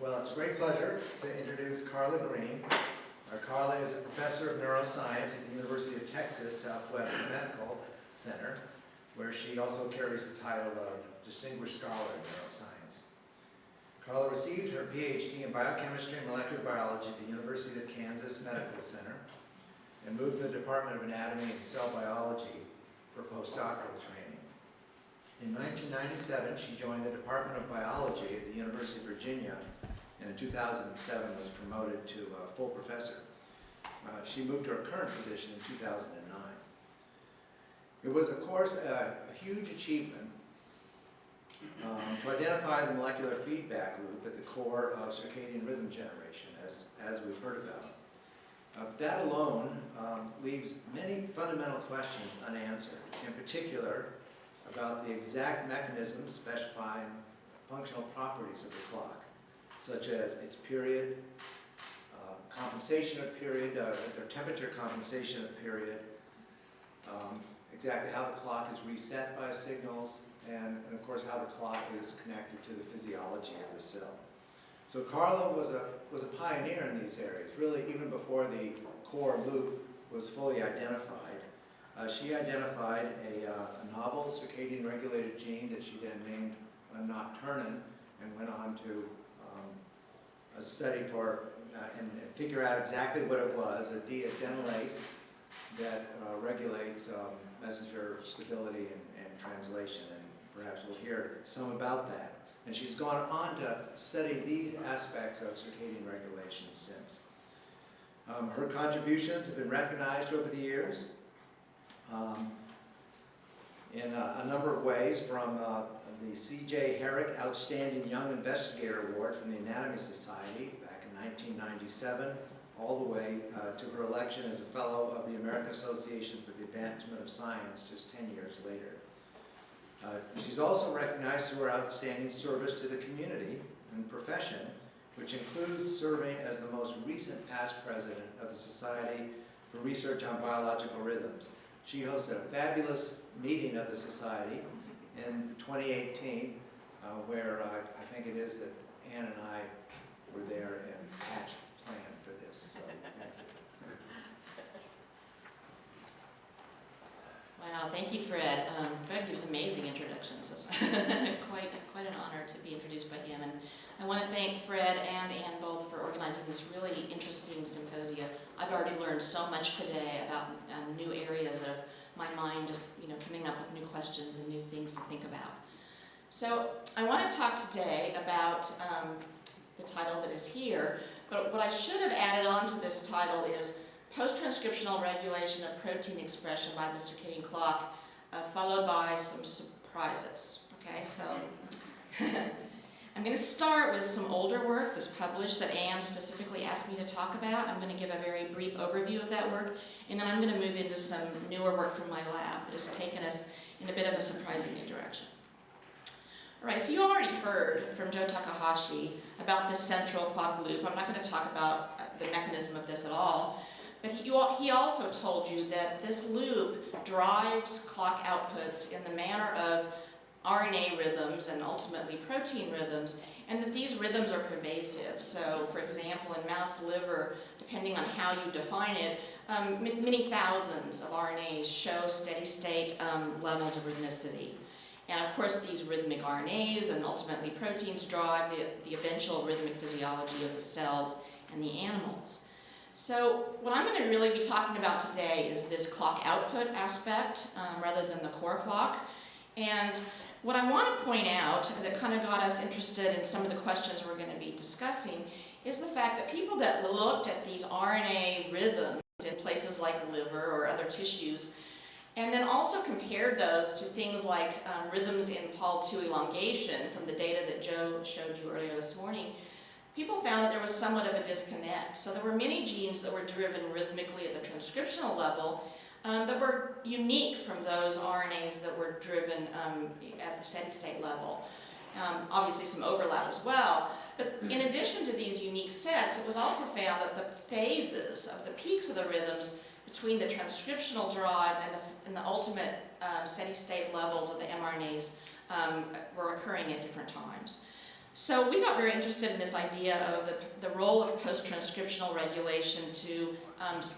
Well, it's a great pleasure to introduce Carla Green. Carla is a professor of neuroscience at the University of Texas Southwest Medical Center, where she also carries the title of Distinguished Scholar in Neuroscience. Carla received her PhD in biochemistry and molecular biology at the University of Kansas Medical Center and moved to the Department of Anatomy and Cell Biology for postdoctoral training. In 1997, she joined the Department of Biology at the University of Virginia, and in 2007 was promoted to full professor. She moved to her current position in 2009. It was, of course, a huge achievement to identify the molecular feedback loop at the core of circadian rhythm generation, as we've heard about. That alone leaves many fundamental questions unanswered, in particular about the exact mechanisms specifying functional properties of the clock, such as its period, compensation of period, their temperature compensation of period, exactly how the clock is reset by signals, and of course how the clock is connected to the physiology of the cell. So Carla was a pioneer in these areas, really even before the core loop was fully identified. She identified a novel circadian regulated gene that she then named nocturnin, and went on to a study for and figure out exactly what it was, a deadenylase that regulates messenger stability and translation, and perhaps we'll hear some about that. And she's gone on to study these aspects of circadian regulation since. Her contributions have been recognized over the years in a number of ways, from the C.J. Herrick Outstanding Young Investigator Award from the Anatomy Society back in 1997, all the way to her election as a Fellow of the American Association for the Advancement of Science just 10 years later. She's also recognized through her outstanding service to the community and profession, which includes serving as the most recent past president of the Society for Research on Biological Rhythms. She hosted a fabulous meeting of the Society in 2018, where I think it is that Ann and I were there and hatched the plan for this. So, thank you. Wow, thank you, Fred. Fred gives amazing introductions. It's quite an honor to be introduced by him. And I want to thank Fred and Ann both for organizing this really interesting symposium. I've already learned so much today about new areas that have my mind just coming up with new questions and new things to think about. So I want to talk today about the title that is here, but what I should have added on to this title is Post-transcriptional regulation of protein expression by the circadian clock, followed by some surprises. Okay, so I'm going to start with some older work that's published that Anne specifically asked me to talk about. I'm going to give a very brief overview of that work, and then I'm going to move into some newer work from my lab that has taken us in a bit of a surprising new direction. All right, so you already heard from Joe Takahashi about this central clock loop. I'm not going to talk about the mechanism of this at all. But he also told you that this loop drives clock outputs in the manner of RNA rhythms and ultimately protein rhythms, and that these rhythms are pervasive. So, for example, in mouse liver, depending on how you define it, many thousands of RNAs show steady-state levels of rhythmicity. And of course, these rhythmic RNAs and ultimately proteins drive the eventual rhythmic physiology of the cells and the animals. So what I'm going to really be talking about today is this clock output aspect rather than the core clock. And what I want to point out that kind of got us interested in some of the questions we're going to be discussing is the fact that people that looked at these RNA rhythms in places like liver or other tissues, and then also compared those to things like rhythms in Pol-2 elongation from the data that Joe showed you earlier this morning, people found that there was somewhat of a disconnect. So there were many genes that were driven rhythmically at the transcriptional level that were unique from those RNAs that were driven at the steady-state level. Obviously some overlap as well. But in addition to these unique sets, it was also found that the phases of the peaks of the rhythms between the transcriptional drive and the ultimate steady-state levels of the mRNAs were occurring at different times. So we got very interested in this idea of the role of post-transcriptional regulation to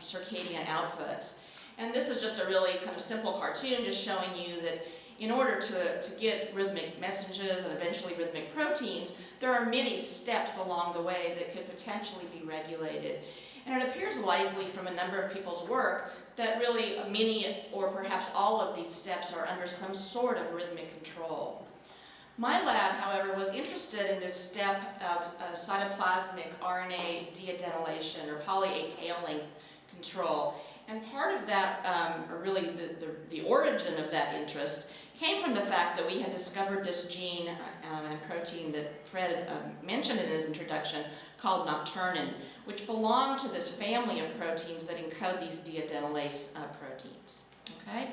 circadian outputs. And this is just a really kind of simple cartoon just showing you that in order to get rhythmic messages and eventually rhythmic proteins, there are many steps along the way that could potentially be regulated. And it appears likely from a number of people's work that really many or perhaps all of these steps are under some sort of rhythmic control. My lab, however, was interested in this step of cytoplasmic RNA deadenylation or poly-A tail length control. And part of that, or really the origin of that interest, came from the fact that we had discovered this gene and protein that Fred mentioned in his introduction called nocturnin, which belonged to this family of proteins that encode these deadenylase proteins. Okay?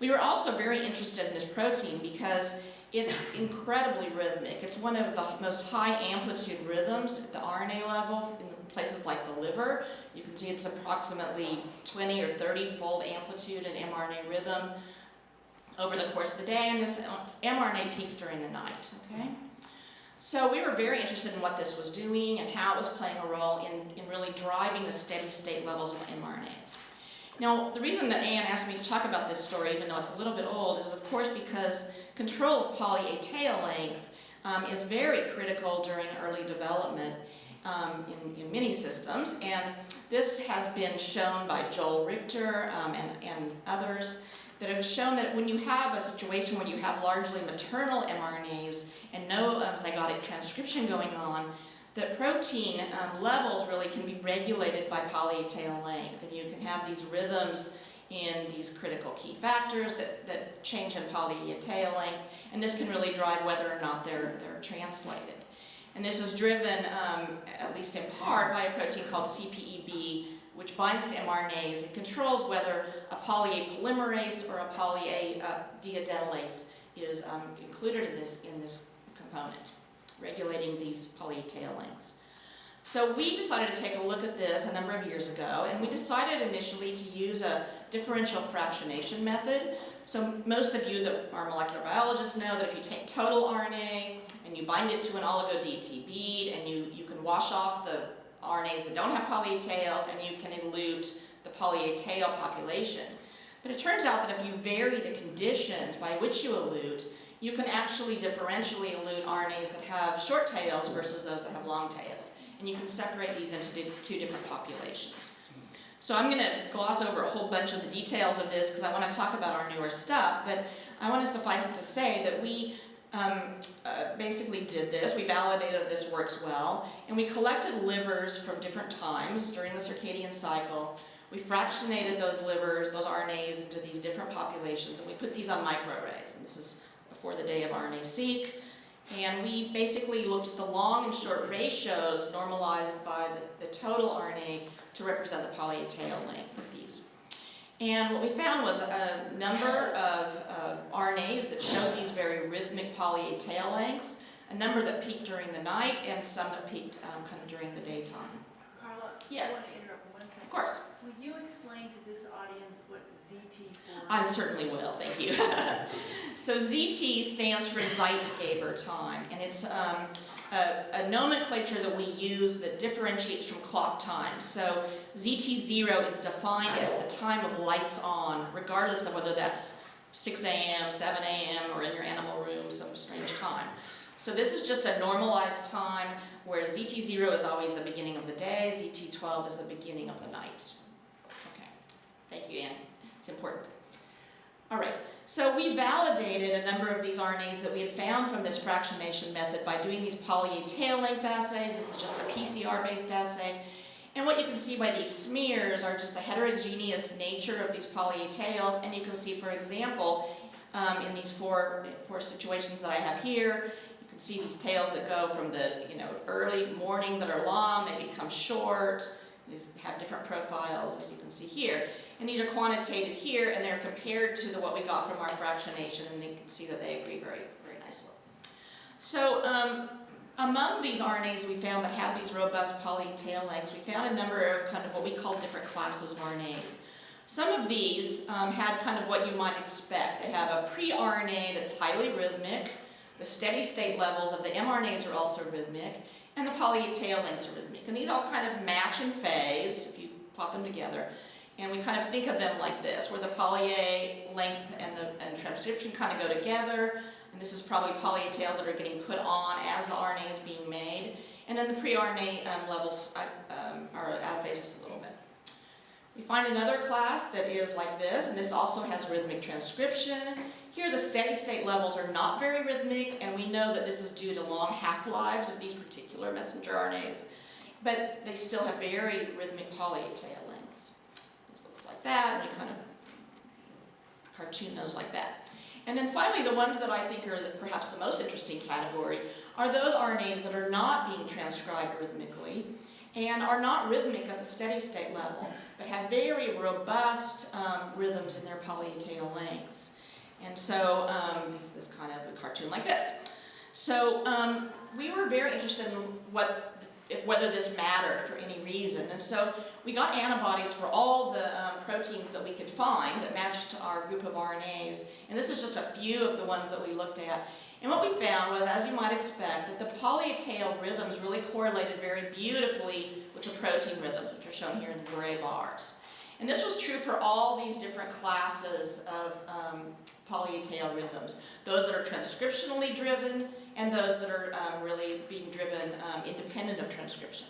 We were also very interested in this protein because it's incredibly rhythmic. It's one of the most high amplitude rhythms at the RNA level in places like the liver. You can see it's approximately 20 or 30-fold amplitude in mRNA rhythm over the course of the day, and this mRNA peaks during the night, okay? So we were very interested in what this was doing and how it was playing a role in really driving the steady state levels of mRNAs. Now, the reason that Anne asked me to talk about this story, even though it's a little bit old, is of course because control of poly-A tail length is very critical during early development in many systems, and this has been shown by Joel Richter and others that have shown that when you have a situation where you have largely maternal mRNAs and no zygotic transcription going on, that protein levels really can be regulated by poly-A tail length, and you can have these rhythms in these critical key factors that change in poly-A tail length, and this can really drive whether or not they're translated. And this is driven, at least in part, by a protein called CPEB, which binds to mRNAs and controls whether a poly-A polymerase or a poly-A deadenylase is included in this component, regulating these poly-A tail lengths. So we decided to take a look at this a number of years ago, and we decided initially to use a differential fractionation method. So most of you that are molecular biologists know that if you take total RNA and you bind it to an oligo-DT bead, and you can wash off the RNAs that don't have poly-A tails, and you can elute the poly-A tail population. But it turns out that if you vary the conditions by which you elute, you can actually differentially elute RNAs that have short tails versus those that have long tails. And you can separate these into two different populations. So I'm going to gloss over a whole bunch of the details of this because I want to talk about our newer stuff, but I want to suffice it to say that we basically did this. We validated that this works well, and we collected livers from different times during the circadian cycle. We fractionated those livers, those RNAs, into these different populations, and we put these on microarrays. And this is before the day of RNA-seq. And we basically looked at the long and short ratios normalized by the total RNA to represent the poly-A tail length of these. And what we found was a number of RNAs that showed these very rhythmic poly-A tail lengths, a number that peaked during the night, and some that peaked kind of during the daytime. Carla, Yes. I want to interrupt 1 second. Of course. Will you explain to this audience what ZT4 I certainly will, thank you. So ZT stands for Zeitgeber time, and it's a nomenclature that we use that differentiates from clock time. So ZT0 is defined as the time of lights on, regardless of whether that's 6 a.m., 7 a.m., or in your animal room, some strange time. So this is just a normalized time, where ZT0 is always the beginning of the day, ZT12 is the beginning of the night. Okay, thank you, Anne. It's important. All right, so we validated a number of these RNAs that we had found from this fractionation method by doing these poly-A tail length assays. This is just a PCR-based assay. And what you can see by these smears are just the heterogeneous nature of these poly-A tails. And you can see, for example, in these four situations that I have here, you can see these tails that go from the early morning that are long, they become short. These have different profiles, as you can see here. And these are quantitated here, and they're compared to what we got from our fractionation, and you can see that they agree very, very nicely. So among these RNAs we found that had these robust poly-A tail lengths, we found a number of kind of what we call different classes of RNAs. Some of these had kind of what you might expect. They have a pre-RNA that's highly rhythmic. The steady state levels of the mRNAs are also rhythmic, and the poly A tail lengths are rhythmic. And these all kind of match in phase, if you plot them together. And we kind of think of them like this, where the poly A length and transcription kind of go together. And this is probably poly A tails that are getting put on as the RNA is being made. And then the pre-RNA levels are out of phase just a little bit. We find another class that is like this, and this also has rhythmic transcription. Here the steady state levels are not very rhythmic, and we know that this is due to long half-lives of these particular messenger RNAs, but they still have very rhythmic poly A tail lengths. This looks like that, and we kind of cartoon those like that. And then finally, the ones that I think are perhaps the most interesting category are those RNAs that are not being transcribed rhythmically and are not rhythmic at the steady state level, but have very robust rhythms in their poly A tail lengths. And so this kind of a cartoon like this. So we were very interested in whether this mattered for any reason. And so we got antibodies for all the proteins that we could find that matched our group of RNAs. And this is just a few of the ones that we looked at. And what we found was, as you might expect, that the poly A tail rhythms really correlated very beautifully with the protein rhythms, which are shown here in the gray bars. And this was true for all these different classes of poly A tail rhythms. Those that are transcriptionally driven and those that are really being driven independent of transcription.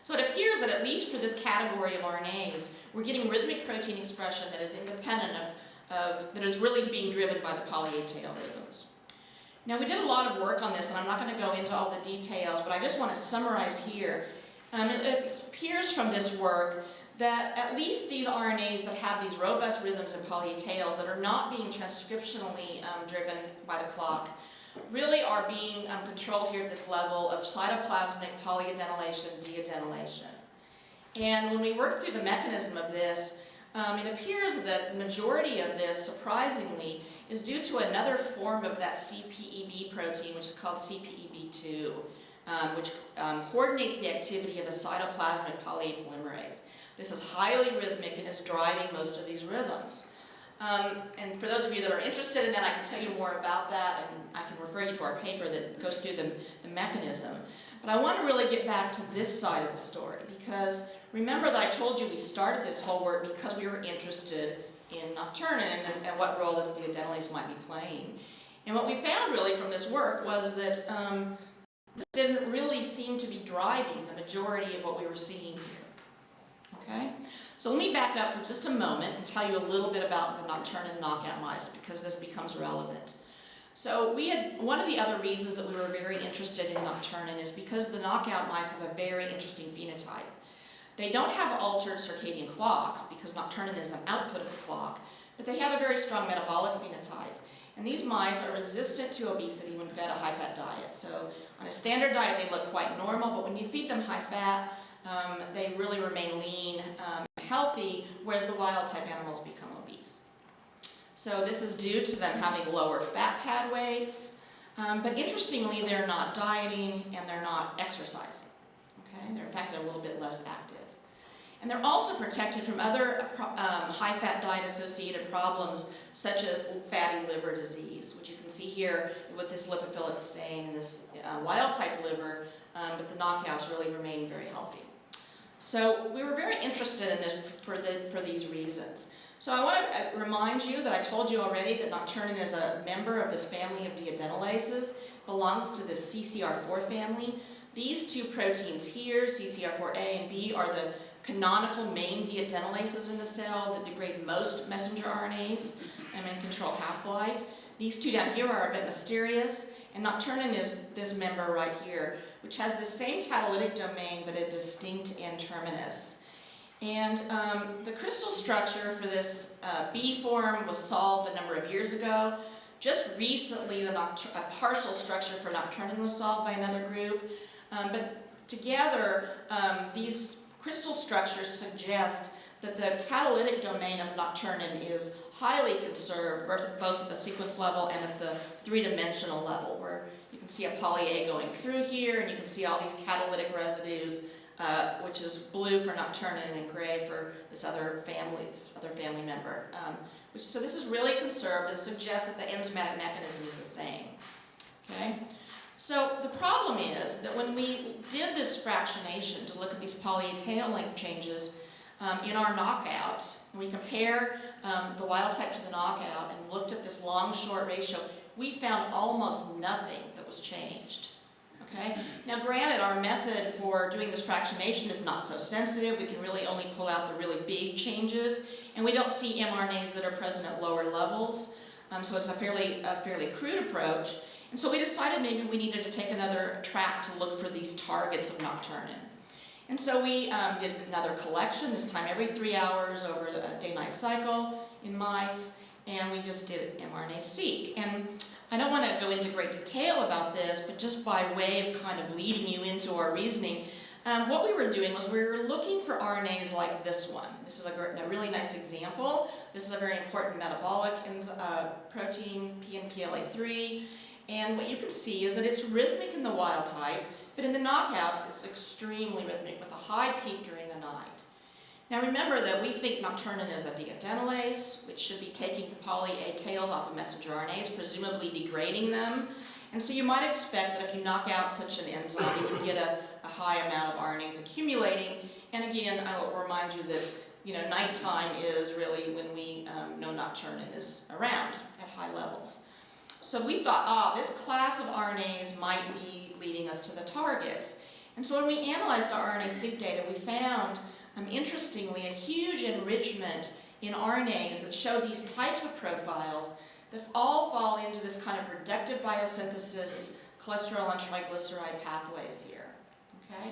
So it appears that at least for this category of RNAs, we're getting rhythmic protein expression that is independent that is really being driven by the poly A tail rhythms. Now we did a lot of work on this, and I'm not going to go into all the details, but I just want to summarize here. It appears from this work that at least these RNAs that have these robust rhythms and poly A tails that are not being transcriptionally driven by the clock really are being controlled here at this level of cytoplasmic polyadenylation, deadenylation. And when we work through the mechanism of this, it appears that the majority of this, surprisingly, is due to another form of that CPEB protein, which is called CPEB2, which coordinates the activity of a cytoplasmic polypolymerase. This is highly rhythmic and is driving most of these rhythms. And for those of you that are interested in that, I can tell you more about that, and I can refer you to our paper that goes through the mechanism. But I want to really get back to this side of the story, because remember that I told you we started this whole work because we were interested in nocturnin and what role this deadenylase might be playing. And what we found really from this work was that this didn't really seem to be driving the majority of what we were seeing here. Okay? So let me back up for just a moment and tell you a little bit about the nocturnin knockout mice, because this becomes relevant. So one of the other reasons that we were very interested in nocturnin is because the knockout mice have a very interesting phenotype. They don't have altered circadian clocks, because nocturnin is an output of the clock, but they have a very strong metabolic phenotype. And these mice are resistant to obesity when fed a high-fat diet. So on a standard diet, they look quite normal, but when you feed them high-fat, they really remain lean and healthy, whereas the wild-type animals become obese. So this is due to them having lower fat pad weights, but interestingly, they're not dieting and they're not exercising. Okay? They're in fact a little bit less active. And they're also protected from other high-fat diet-associated problems, such as fatty liver disease, which you can see here with this lipophilic stain and this wild-type liver, but the knockouts really remain very healthy. So we were very interested in this for these reasons. So I want to remind you that I told you already that nocturnin is a member of this family of deadenylases, belongs to the CCR4 family. These two proteins here, CCR4A and B, are the canonical main deadenylases in the cell that degrade most messenger RNAs and control half-life. These two down here are a bit mysterious, and nocturnin is this member right here, which has the same catalytic domain but a distinct N-terminus. And the crystal structure for this B form was solved a number of years ago. Just recently, a partial structure for nocturnin was solved by another group. But together, these crystal structures suggest that the catalytic domain of nocturnin is highly conserved, both at the sequence level and at the three-dimensional level, where you can see a poly A going through here, and you can see all these catalytic residues, which is blue for nocturnin and gray for this other family member. So this is really conserved and suggests that the enzymatic mechanism is the same. Okay? So the problem is that when we did this fractionation to look at these poly-A tail length changes in our knockout, and we compare the wild type to the knockout and looked at this long-short ratio, we found almost nothing that was changed. Okay? Now granted, our method for doing this fractionation is not so sensitive. We can really only pull out the really big changes, and we don't see mRNAs that are present at lower levels. So it's a fairly crude approach. And so we decided maybe we needed to take another track to look for these targets of nocturnin. And so we did another collection, this time every 3 hours over a day-night cycle in mice, and we just did mRNA-seq. And I don't want to go into great detail about this, but just by way of kind of leading you into our reasoning, what we were doing was we were looking for RNAs like this one. This is a really nice example. This is a very important metabolic protein, PNPLA3. And what you can see is that it's rhythmic in the wild type, but in the knockouts it's extremely rhythmic with a high peak during the night. Now remember that we think nocturnin is a deadenylase, which should be taking the poly-A tails off of messenger RNAs, presumably degrading them. And so you might expect that if you knock out such an enzyme, you would get a high amount of RNAs accumulating. And again, I will remind you that nighttime is really when we know nocturnin is around at high levels. So we thought, this class of RNAs might be leading us to the targets. And so when we analyzed our RNA-seq data, we found, interestingly, a huge enrichment in RNAs that show these types of profiles that all fall into this kind of reductive biosynthesis, cholesterol and triglyceride pathways here. Okay?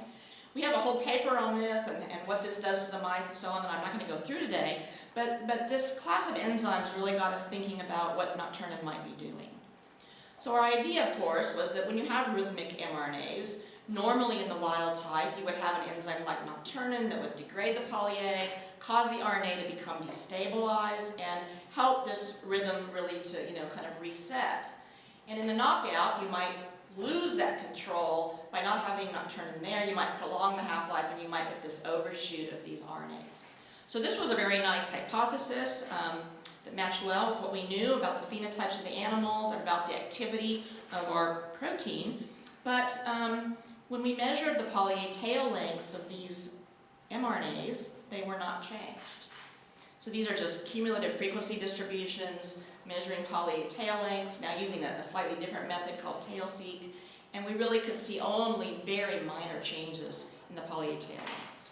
We have a whole paper on this and what this does to the mice and so on that I'm not going to go through today, but this class of enzymes really got us thinking about what nocturnin might be doing. So our idea, of course, was that when you have rhythmic mRNAs, normally in the wild type, you would have an enzyme like nocturnin that would degrade the poly-A, cause the RNA to become destabilized, and help this rhythm really to, kind of reset. And in the knockout, you might lose that control by not having nocturnin there. You might prolong the half-life, and you might get this overshoot of these RNAs. So this was a very nice hypothesis that matched well with what we knew about the phenotypes of the animals and about the activity of our protein. But when we measured the poly-A tail lengths of these mRNAs, they were not changed. So these are just cumulative frequency distributions measuring poly-A tail lengths, now using a slightly different method called tail-seq, and we really could see only very minor changes in the poly-A tail lengths.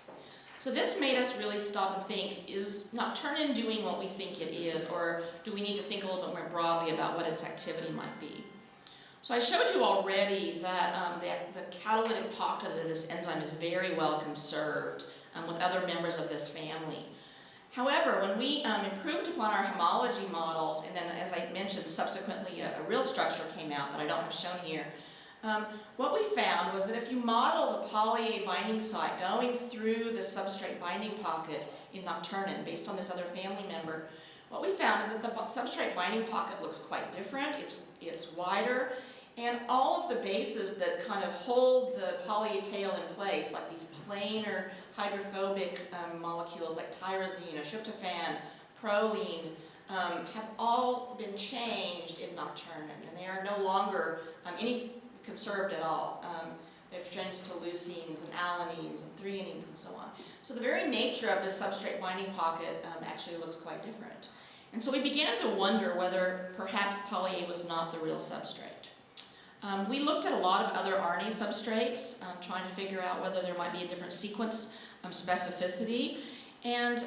So this made us really stop and think, is nocturnin doing what we think it is, or do we need to think a little bit more broadly about what its activity might be? So I showed you already that the catalytic pocket of this enzyme is very well conserved with other members of this family. However, when we improved upon our homology models, and then as I mentioned, subsequently a real structure came out that I don't have shown here, what we found was that if you model the poly-A binding site going through the substrate binding pocket in nocturnin based on this other family member, what we found is that the substrate binding pocket looks quite different. It's wider, and all of the bases that kind of hold the poly-A tail in place, like these planar hydrophobic molecules like tyrosine or tryptophan, proline, have all been changed in nocturnin, and they are no longer any conserved at all. They've changed to leucines and alanines and threonines and so on. So the very nature of this substrate binding pocket actually looks quite different. And so we began to wonder whether perhaps poly-A was not the real substrate. We looked at a lot of other RNA substrates, trying to figure out whether there might be a different sequence specificity, and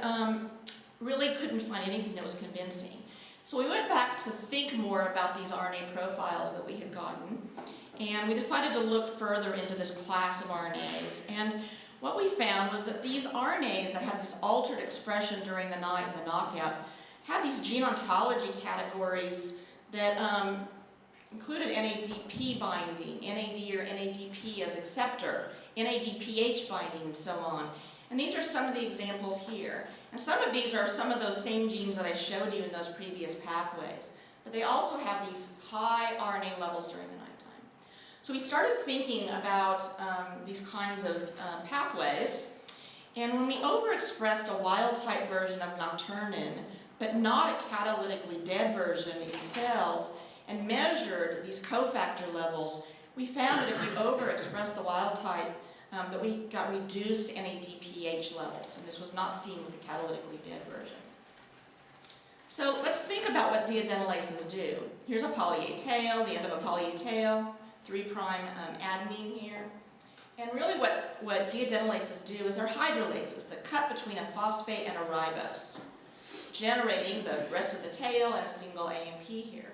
really couldn't find anything that was convincing. So we went back to think more about these RNA profiles that we had gotten, and we decided to look further into this class of RNAs. And what we found was that these RNAs that had this altered expression during the night in the knockout had these gene ontology categories that included NADP binding, NAD or NADP as acceptor, NADPH binding, and so on. And these are some of the examples here. And some of these are some of those same genes that I showed you in those previous pathways. But they also have these high RNA levels during the nighttime. So we started thinking about these kinds of pathways. And when we overexpressed a wild-type version of nocturnin, but not a catalytically dead version in cells, and measured these cofactor levels, we found that if we overexpressed the wild type, that we got reduced NADPH levels, and this was not seen with the catalytically dead version. So let's think about what deadenylases do. Here's a poly A tail, the end of a poly A tail, 3' adenine here. And really what deadenylases do is they're hydrolases that cut between a phosphate and a ribose, generating the rest of the tail and a single AMP here.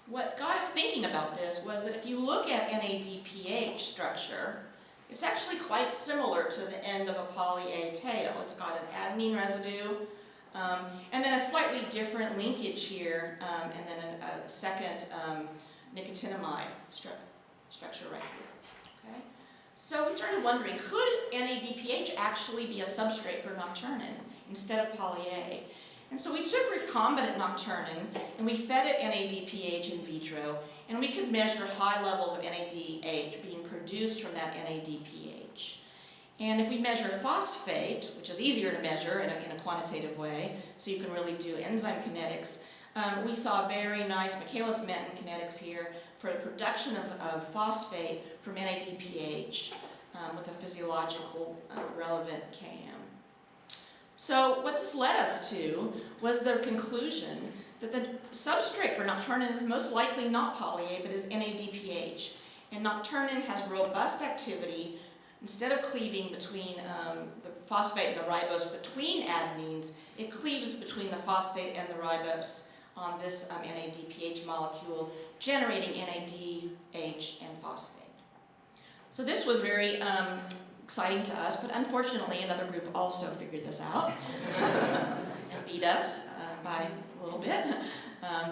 What got us thinking about this was that if you look at NADPH structure, it's actually quite similar to the end of a poly A tail. It's got an adenine residue, and then a slightly different linkage here, and then a second nicotinamide structure right here. Okay? So we started wondering, could NADPH actually be a substrate for nocturnin instead of poly A? And so we took recombinant nocturnin and we fed it NADPH in vitro, and we could measure high levels of NADH being produced from that NADPH. And if we measure phosphate, which is easier to measure in a quantitative way, so you can really do enzyme kinetics, we saw very nice Michaelis-Menten kinetics here for the production of phosphate from NADPH with a physiological relevant KM. So what this led us to was the conclusion that the substrate for nocturnin is most likely not poly A, but is NADPH. And nocturnin has robust activity. Instead of cleaving between the phosphate and the ribose between adenines, it cleaves between the phosphate and the ribose on this NADPH molecule, generating NADH and phosphate. So this was very exciting to us, but unfortunately another group also figured this out and beat us by a little bit.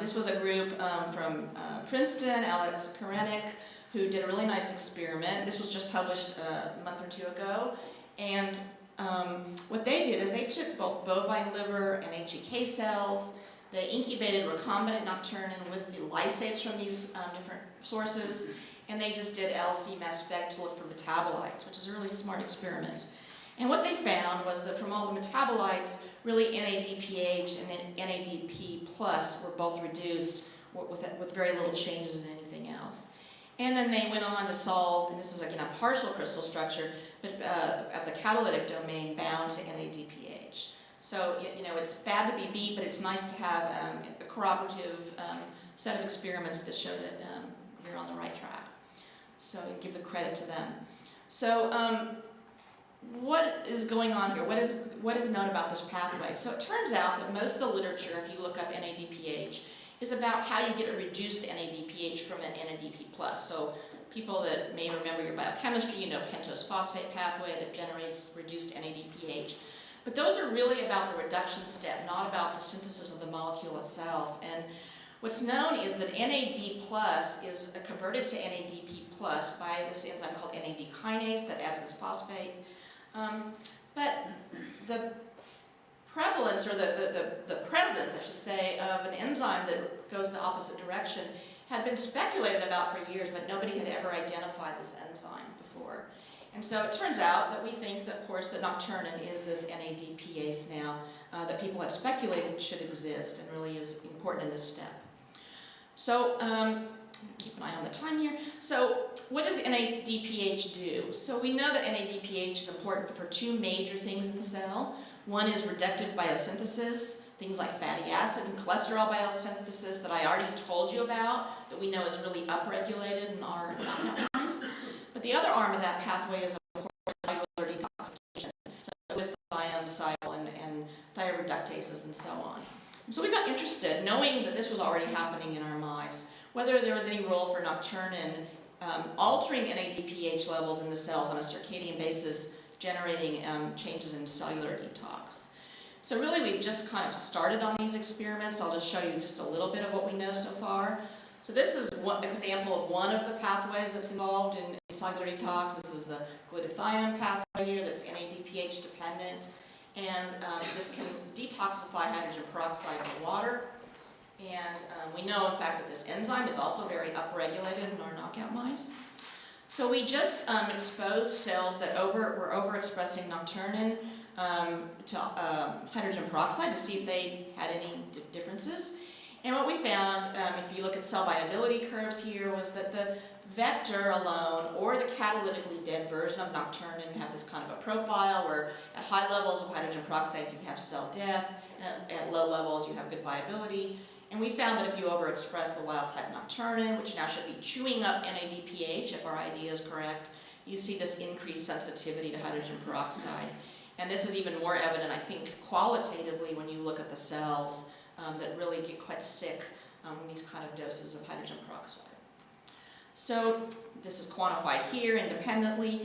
This was a group from Princeton, Alex Karenik, who did a really nice experiment. This was just published a month or two ago. And what they did is they took both bovine liver and HEK cells. They incubated recombinant nocturnin with the lysates from these different sources, and they just did LC mass spec to look for metabolites, which is a really smart experiment. And what they found was that from all the metabolites, really NADPH and NADP plus were both reduced with very little changes in anything else. And then they went on to solve, and this is again a partial crystal structure, but at the catalytic domain bound to NADPH. So it's bad to be beat, but it's nice to have a corroborative set of experiments that show that you're on the right track. So you give the credit to them. So what is going on here? What is known about this pathway? So it turns out that most of the literature, if you look up NADPH, is about how you get a reduced NADPH from an NADP+. So people that may remember your biochemistry, you know pentose phosphate pathway that generates reduced NADPH. But those are really about the reduction step, not about the synthesis of the molecule itself. And what's known is that NAD+ is converted to NADP+ by this enzyme called NAD kinase that adds this phosphate. But the prevalence, or the presence, I should say, of an enzyme that goes the opposite direction had been speculated about for years, but nobody had ever identified this enzyme before. And so it turns out that we think that, of course, that nocturnin is this NADPase now that people had speculated should exist and really is important in this step. So keep an eye on the time here. So what does NADPH do? So we know that NADPH is important for two major things in the cell. One is reductive biosynthesis, things like fatty acid and cholesterol biosynthesis that I already told you about, that we know is really upregulated in our knockout mice. But the other arm of that pathway is, of course, cellular detoxification, so with ion cycle and thyroreductases and so on. And so we got interested, knowing that this was already happening in our mice, whether there was any role for nocturnin altering NADPH levels in the cells on a circadian basis, generating changes in cellular detox. So really we've just kind of started on these experiments. I'll just show you just a little bit of what we know so far. So this is one example of one of the pathways that's involved in cellular detox. This is the glutathione pathway here that's NADPH dependent. And this can detoxify hydrogen peroxide in water. And we know, in fact, that this enzyme is also very upregulated in our knockout mice. So we just exposed cells that were overexpressing nocturnin to hydrogen peroxide to see if they had any differences. And what we found, if you look at cell viability curves here, was that the vector alone or the catalytically dead version of nocturnin have this kind of a profile where at high levels of hydrogen peroxide you have cell death, and at low levels you have good viability. And we found that if you overexpress the wild type nocturnin, which now should be chewing up NADPH if our idea is correct, you see this increased sensitivity to hydrogen peroxide. And this is even more evident, I think, qualitatively when you look at the cells that really get quite sick with these kind of doses of hydrogen peroxide. So this is quantified here independently.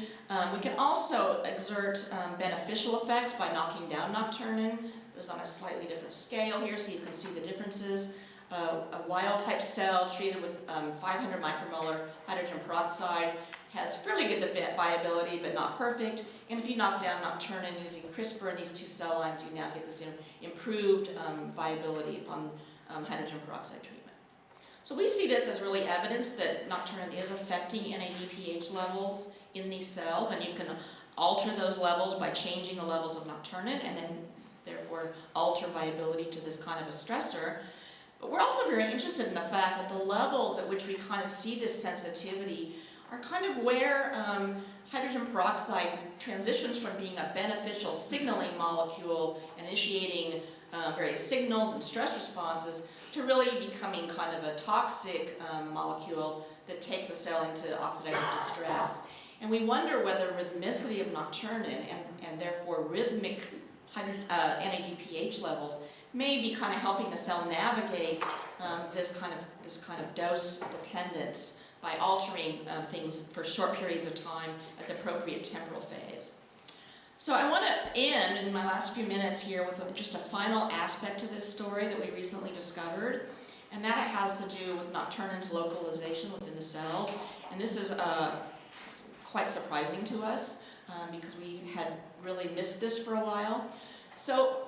We can also exert beneficial effects by knocking down nocturnin. This is on a slightly different scale here, so you can see the differences. A wild type cell treated with 500 micromolar hydrogen peroxide has fairly good viability, but not perfect. And if you knock down nocturnin using CRISPR in these two cell lines, you now get this improved viability upon hydrogen peroxide treatment. So we see this as really evidence that nocturnin is affecting NADPH levels in these cells, and you can alter those levels by changing the levels of nocturnin and then therefore alter viability to this kind of a stressor. But we're also very interested in the fact that the levels at which we kind of see this sensitivity are kind of where hydrogen peroxide transitions from being a beneficial signaling molecule, initiating various signals and stress responses, to really becoming kind of a toxic molecule that takes a cell into oxidative distress. And we wonder whether rhythmicity of nocturnin and therefore rhythmic NADPH levels may be kind of helping the cell navigate this kind of dose dependence by altering things for short periods of time at the appropriate temporal phase. So I want to end in my last few minutes here with just a final aspect to this story that we recently discovered, and that has to do with nocturnin's localization within the cells. And this is quite surprising to us because we had really missed this for a while. So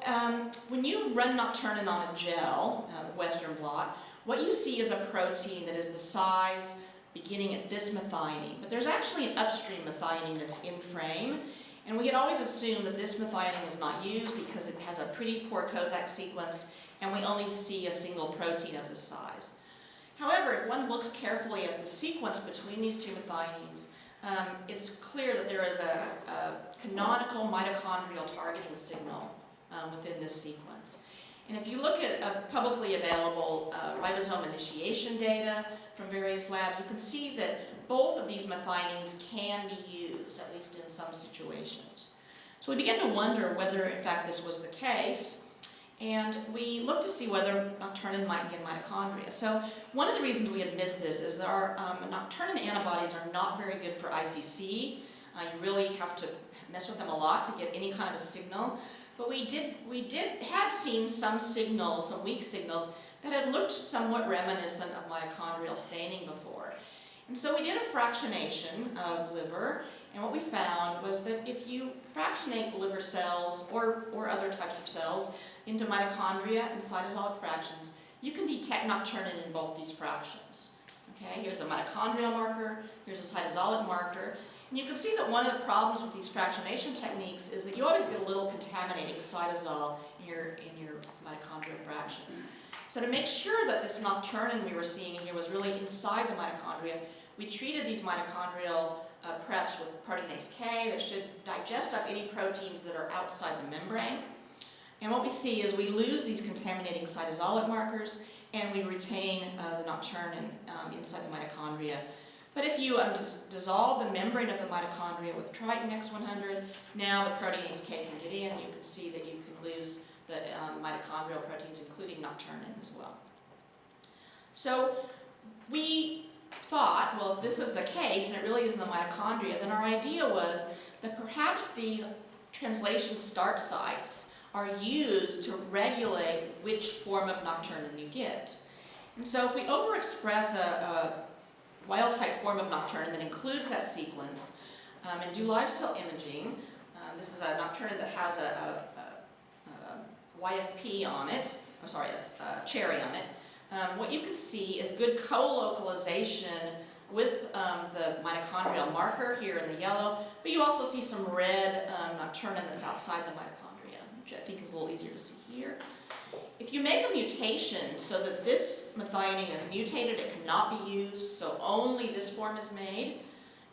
when you run nocturnin on a gel, Western blot, what you see is a protein that is the size beginning at this methionine. But there's actually an upstream methionine that's in frame. And we had always assumed that this methionine was not used because it has a pretty poor Kozak sequence, and we only see a single protein of this size. However, if one looks carefully at the sequence between these two methionines, it's clear that there is a canonical mitochondrial targeting signal within this sequence. And if you look at publicly available ribosome initiation data from various labs, you can see that both of these methionines can be used, at least in some situations. So we began to wonder whether, in fact, this was the case, and we looked to see whether nocturnin might be in mitochondria. So one of the reasons we had missed this is that our nocturnin antibodies are not very good for ICC. You really have to mess with them a lot to get any kind of a signal. But we had seen some signals, some weak signals, that had looked somewhat reminiscent of mitochondrial staining before. And so we did a fractionation of liver, and what we found was that if you fractionate liver cells or other types of cells into mitochondria and cytosolic fractions, you can detect nocturnin in both these fractions. Okay, here's a mitochondrial marker, here's a cytosolic marker. And you can see that one of the problems with these fractionation techniques is that you always get a little contaminating cytosol in your mitochondrial fractions. So to make sure that this nocturnin we were seeing here was really inside the mitochondria, we treated these mitochondrial preps with proteinase K that should digest up any proteins that are outside the membrane. And what we see is we lose these contaminating cytosolic markers and we retain the nocturnin inside the mitochondria. But if you dissolve the membrane of the mitochondria with Triton X100, now the proteinase K can get in, and you can see that you can lose the mitochondrial proteins, including nocturnin as well. So we thought, well, if this is the case, and it really is in the mitochondria, then our idea was that perhaps these translation start sites are used to regulate which form of nocturnin you get. And so if we overexpress a wild-type form of nocturnin that includes that sequence and do live cell imaging, this is a nocturnin that has a YFP on it, a cherry on it. What you can see is good co-localization with the mitochondrial marker here in the yellow, but you also see some red nocturnin that's outside the mitochondria. which I think is a little easier to see here. If you make a mutation so that this methionine is mutated, it cannot be used, so only this form is made,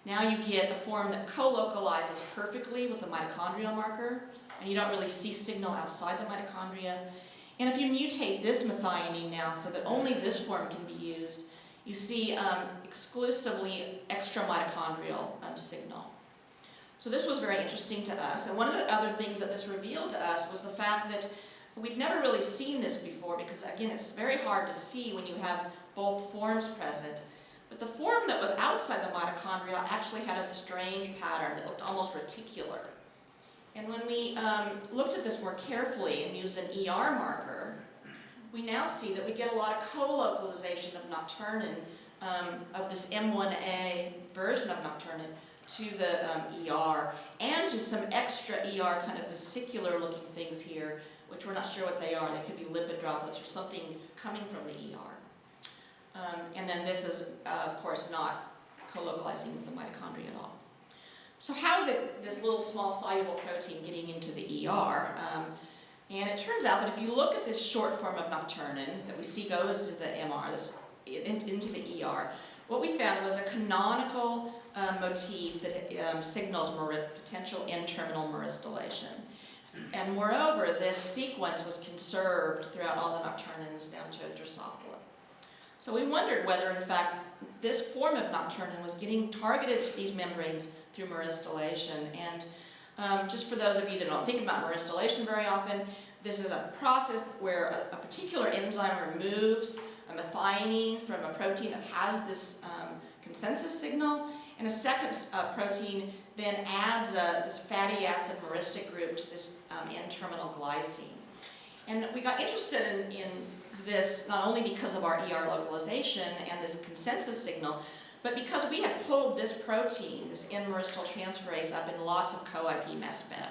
now you get a form that co-localizes perfectly with the mitochondrial marker, and you don't really see signal outside the mitochondria. And if you mutate this methionine now so that only this form can be used, you see exclusively extramitochondrial signal. So this was very interesting to us, and one of the other things that this revealed to us was the fact that we'd never really seen this before, because again, it's very hard to see when you have both forms present. But the form that was outside the mitochondria actually had a strange pattern that looked almost reticular. And when we looked at this more carefully and used an ER marker, we now see that we get a lot of co-localization of nocturnin, of this M1A version of nocturnin, to the ER, and to some extra ER kind of vesicular looking things here, which we're not sure what they are. They could be lipid droplets or something coming from the ER. And then this is, of course, not co-localizing with the mitochondria at all. So how is it this little small soluble protein getting into the ER? And it turns out that if you look at this short form of nocturnin that we see goes to the MR, into the ER, what we found was a canonical motif that signals potential N-terminal myristylation. And moreover, this sequence was conserved throughout all the nocturnins down to Drosophila. So we wondered whether, in fact, this form of nocturnin was getting targeted to these membranes through myristylation. And just for those of you that don't think about myristylation very often, this is a process where a particular enzyme removes a methionine from a protein that has this consensus signal, and a second protein then adds this fatty acid myristic group to this N-terminal glycine. And we got interested in this not only because of our ER localization and this consensus signal, but because we had pulled this protein, this N-myristyl transferase, up in lots of co-IP mass spec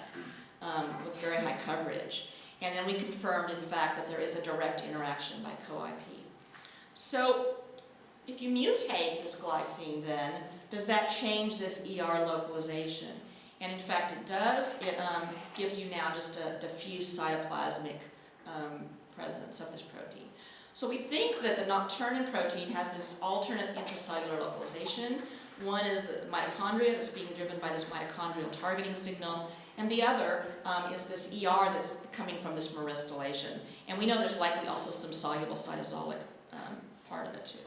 with very high coverage. And then we confirmed, in fact, that there is a direct interaction by co-IP. So if you mutate this glycine then, does that change this ER localization? And in fact it does. It gives you now just a diffuse cytoplasmic presence of this protein. So we think that the nocturnin protein has this alternate intracellular localization. One is the mitochondria that's being driven by this mitochondrial targeting signal, and the other is this ER that's coming from this myristylation. And we know there's likely also some soluble cytosolic part of it too.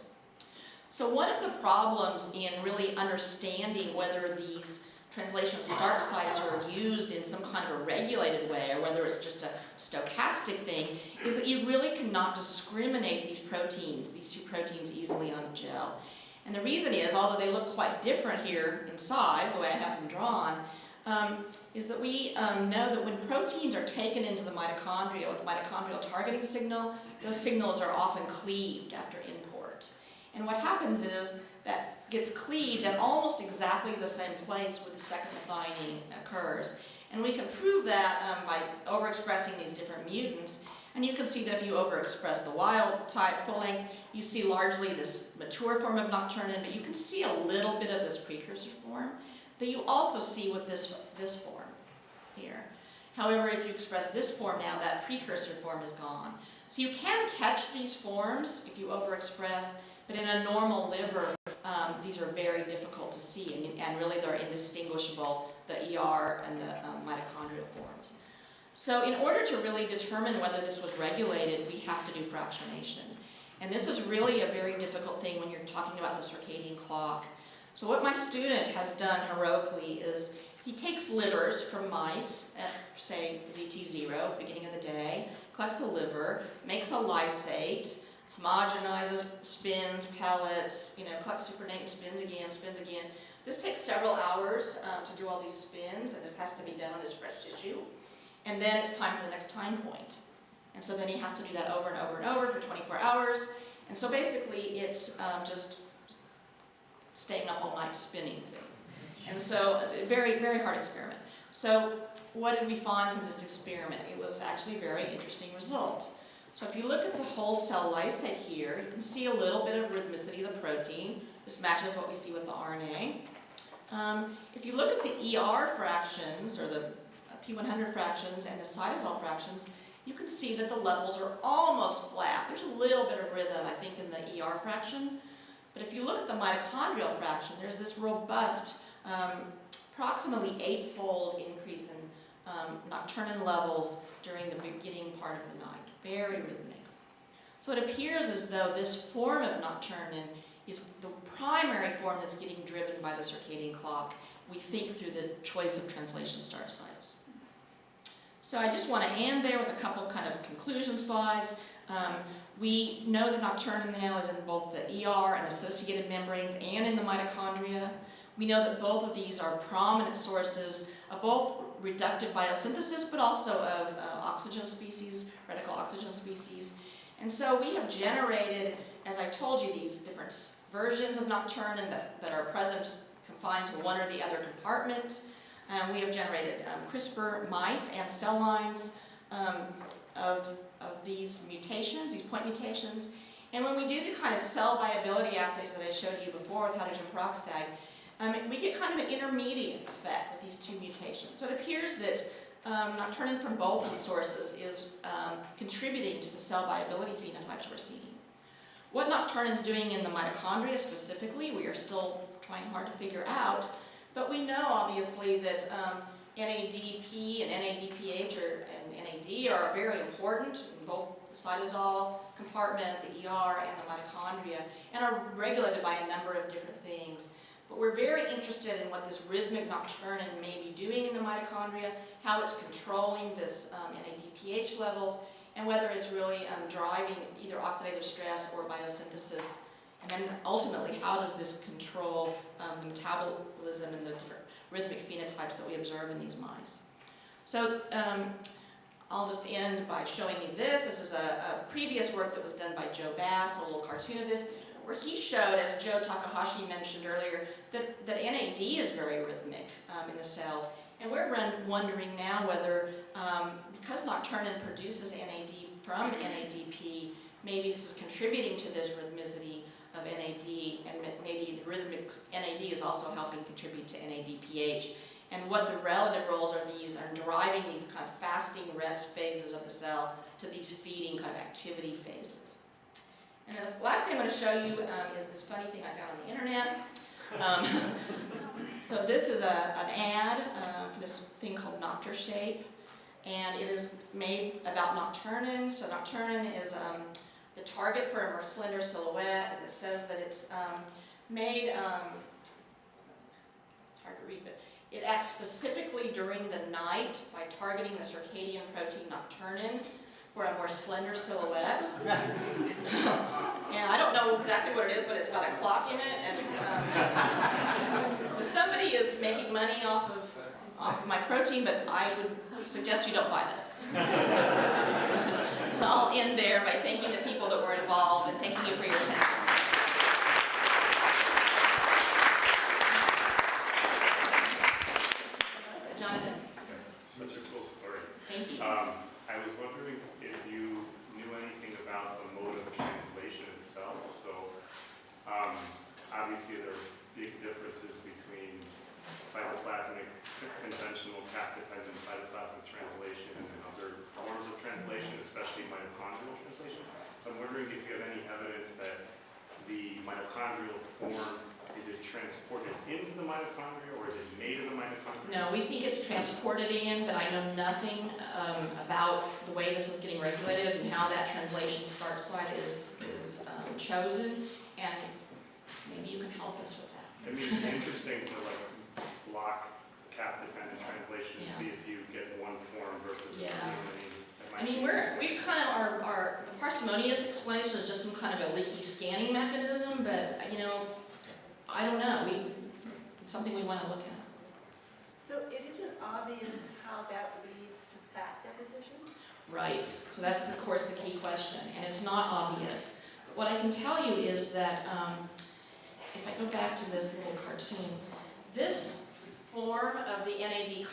So one of the problems in really understanding whether these translation start sites are used in some kind of a regulated way, or whether it's just a stochastic thing, is that you really cannot discriminate these proteins, these two proteins, easily on a gel. And the reason is, although they look quite different here inside, the way I have them drawn, is that we know that when proteins are taken into the mitochondria with mitochondrial targeting signal, those signals are often cleaved after import. And what happens is that gets cleaved at almost exactly the same place where the second methionine occurs. And we can prove that by overexpressing these different mutants. And you can see that if you overexpress the wild type full length, you see largely this mature form of nocturnin, but you can see a little bit of this precursor form that you also see with this form here. However, if you express this form now, that precursor form is gone. So you can catch these forms if you overexpress, but in a normal liver, these are very difficult to see, and really they're indistinguishable, the ER and the mitochondrial forms. So in order to really determine whether this was regulated, we have to do fractionation. And this is really a very difficult thing when you're talking about the circadian clock. So what my student has done heroically is he takes livers from mice at, say, ZT0, beginning of the day, collects the liver, makes a lysate, homogenizes, spins, pellets, collects supernatant, spins again. This takes several hours to do all these spins, and this has to be done on this fresh tissue. And then it's time for the next time point. And so then he has to do that over and over and over for 24 hours. And so basically it's just staying up all night spinning things. And so a very, very hard experiment. So what did we find from this experiment? It was actually a very interesting result. So if you look at the whole cell lysate here, you can see a little bit of rhythmicity of the protein. This matches what we see with the RNA. If you look at the ER fractions, or the P100 fractions and the cytosol fractions, you can see that the levels are almost flat. There's a little bit of rhythm, I think, in the ER fraction. But if you look at the mitochondrial fraction, there's this robust, approximately 8-fold increase in nocturnin levels during the beginning part of the night. Very rhythmic. So it appears as though this form of nocturnin is the primary form that's getting driven by the circadian clock, we think, through the choice of translation start sites. So I just want to end there with a couple kind of conclusion slides. We know that nocturnin now is in both the ER and associated membranes and in the mitochondria. We know that both of these are prominent sources of both reductive biosynthesis, but also of oxygen species, radical oxygen species. And so we have generated, as I told you, these different versions of nocturnin that are present, confined to one or the other compartment. We have generated CRISPR mice and cell lines of these mutations, these point mutations. And when we do the kind of cell viability assays that I showed you before with hydrogen peroxide, we get kind of an intermediate effect with these two mutations. So it appears that nocturnin from both these sources is contributing to the cell viability phenotypes we're seeing. What nocturnin is doing in the mitochondria specifically, we are still trying hard to figure out, but we know obviously that NADP and NADPH and NAD are very important in both the cytosol compartment, the ER, and the mitochondria, and are regulated by a number of different things. But we're very interested in what this rhythmic nocturnin may be doing in the mitochondria, how it's controlling this NADPH levels, and whether it's really driving either oxidative stress or biosynthesis. And then ultimately, how does this control the metabolism and the different rhythmic phenotypes that we observe in these mice? So I'll just end by showing you this. This is a previous work that was done by Joe Bass, a little cartoon of this, where he showed, as Joe Takahashi mentioned earlier, that NAD is very rhythmic in the cells. And we're wondering now whether, because nocturnin produces NAD from NADP, maybe this is contributing to this rhythmicity of NAD, and maybe the rhythmic NAD is also helping contribute to NADPH, and what the relative roles are these are driving these kind of fasting rest phases of the cell to these feeding kind of activity phases. And then the last thing I'm going to show you is this funny thing I found on the internet. So this is an ad for this thing called NocturShape, and it is made about nocturnin. So nocturnin is the target for a more slender silhouette, and it says that it's made, it's hard to read, but it acts specifically during the night by targeting the circadian protein nocturnin for a more slender silhouette. And I don't know exactly what it is, but it's got a clock in it. And so somebody is making money off of my protein, but I would suggest you don't buy this. So I'll end there by thanking the people that were involved and thanking you for your attention. Jonathan. Such a cool story. Thank you. I was wondering if you knew anything about the mode of translation itself. So obviously there are big differences between cytoplasmic, conventional cap-dependent cytoplasmic translation and other forms of translation, especially mitochondrial translation. So I'm wondering if you have any evidence that the mitochondrial form, is it transported into the mitochondria or is it made in the mitochondria? No, we think it's transported in, but I know nothing about the way this is getting regulated and how that translation start site is chosen, and maybe you can help us with that. I mean, it's interesting to block cap-dependent translation and see if you get one form versus another. I mean, we kind of our parsimonious explanation is just some kind of a leaky scanning mechanism, but I don't know. It's something we want to look at. So it isn't obvious how that leads to fat deposition? Right. So that's, of course, the key question, and it's not obvious. But what I can tell you is that if I go back to this little cartoon, this form of the NAD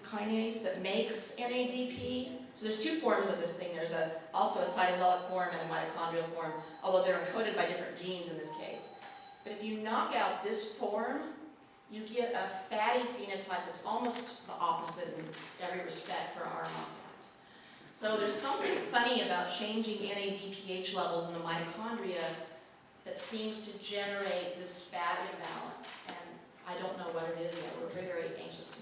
kinase that makes NADP, so there's two forms of this thing. There's also a cytosolic form and a mitochondrial form, although they're encoded by different genes in this case. But if you knock out this form, you get a fatty phenotype that's almost the opposite in every respect for our knockout. So there's something funny about changing NADPH levels in the mitochondria that seems to generate this fat imbalance, and I don't know what it is yet. We're very, very anxious to